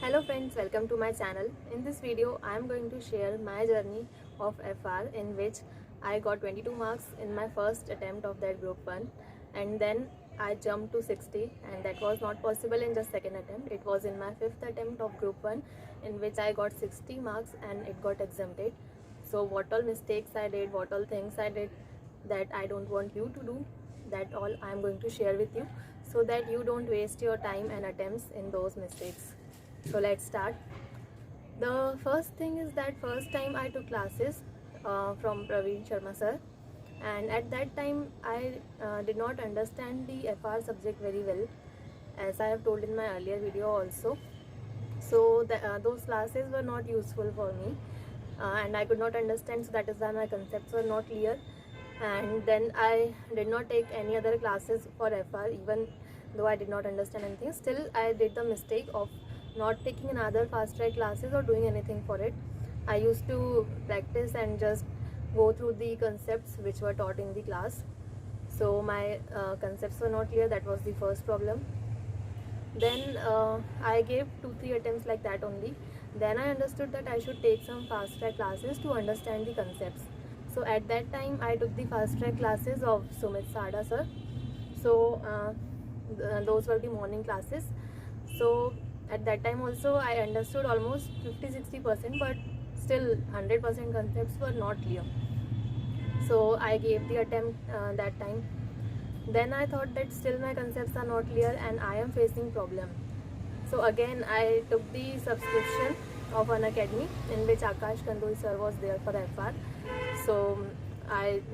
Hello friends, welcome to my channel. In this video, I am going to share my journey of FR in which I got 22 marks in my first attempt of that group 1 and then I jumped to 60 and that was not possible in just second attempt. It was in my fifth attempt of group 1 in which I got 60 marks and it got exempted. So what all mistakes I did, what all things I did that I don't want you to do, that all I am going to share with you so that you don't waste your time and attempts in those mistakes. So let's start. The first thing is that first time I took classes from Praveen Sharma sir, and at that time I did not understand the FR subject very well, as I have told in my earlier video also. So those classes were not useful for me and I could not understand, so that is why my concepts were not clear. And then I did not take any other classes for FR, even though I did not understand anything. Still I did the mistake of not taking another fast track classes or doing anything for it. I used to practice and just go through the concepts which were taught in the class. So my concepts were not clear. That was the first problem. Then I gave 2-3 attempts like that only. Then I understood that I should take some fast track classes to understand the concepts. So at that time I took the fast track classes of Sumit Sada sir. So those were the morning classes. So at that time also I understood almost 50-60%, but still 100% concepts were not clear. So I gave the attempt that time. Then I thought that still my concepts are not clear and I am facing problem. So again I took the subscription of an academy in which Akash Kandoi sir was there for FR. So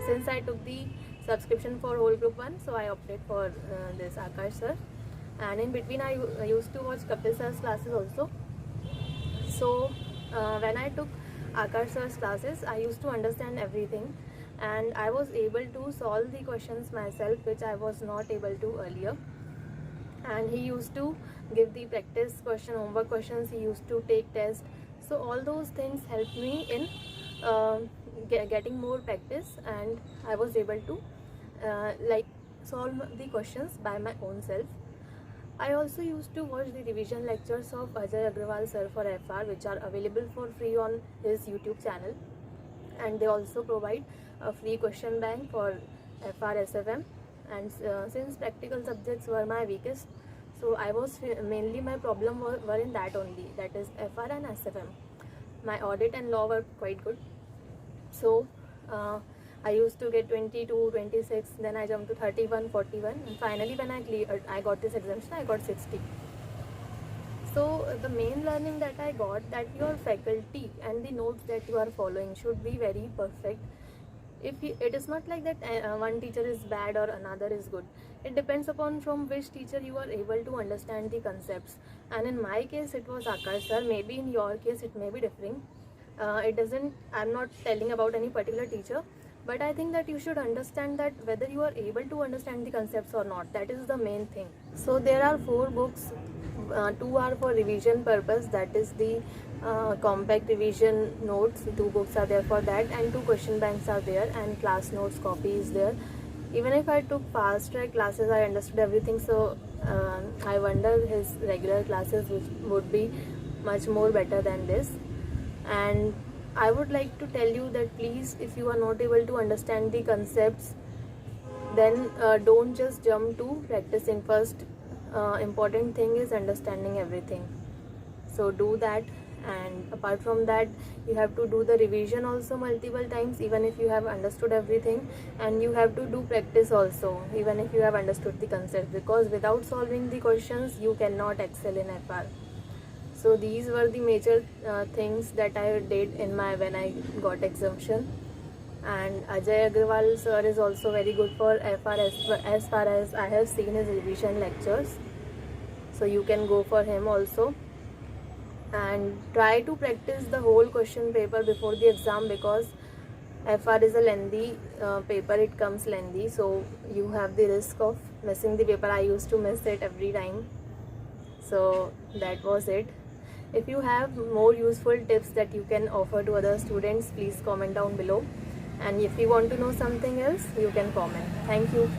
since I took the subscription for whole group 1, so I opted for this Akash sir. And in between I used to watch Kapil sir's classes also. So when I took Akash sir's classes, I used to understand everything and I was able to solve the questions myself, which I was not able to earlier. And he used to give the practice question, homework questions, he used to take tests. So all those things helped me in getting more practice, and I was able to solve the questions by my own self. I also used to watch the revision lectures of Ajay Agrawal sir for FR, which are available for free on his YouTube channel, and they also provide a free question bank for FR SFM. And since practical subjects were my weakest, so I was mainly my problem were in that only, that is FR and SFM. My audit and law were quite good, so I used to get 22, 26, then I jumped to 31, 41, and finally when I got this exemption, I got 60. So the main learning that I got, that your faculty and the notes that you are following should be very perfect. It is not like that one teacher is bad or another is good. It depends upon from which teacher you are able to understand the concepts. And in my case it was Akash sir. Maybe in your case it may be differing. I'm not telling about any particular teacher, but I think that you should understand that whether you are able to understand the concepts or not. That is the main thing. So there are 4 books. 2 are for revision purpose, that is the compact revision notes. 2 books are there for that, and 2 question banks are there, and class notes copy is there. Even if I took fast track classes, I understood everything. So I wonder his regular classes would be much more better than this. And I would like to tell you that please, if you are not able to understand the concepts, then don't just jump to practicing. First important thing is understanding everything, so do that. And apart from that, you have to do the revision also multiple times, even if you have understood everything, and you have to do practice also, even if you have understood the concept, because without solving the questions you cannot excel in FR. So these were the major things that I did when I got exemption. And Ajay Agrawal sir is also very good for FR as far as I have seen his revision lectures. So you can go for him also. And try to practice the whole question paper before the exam, because FR is a lengthy paper, it comes lengthy, so you have the risk of missing the paper. I used to miss it every time. So that was it. If you have more useful tips that you can offer to other students, please comment down below. And if you want to know something else, you can comment. Thank you.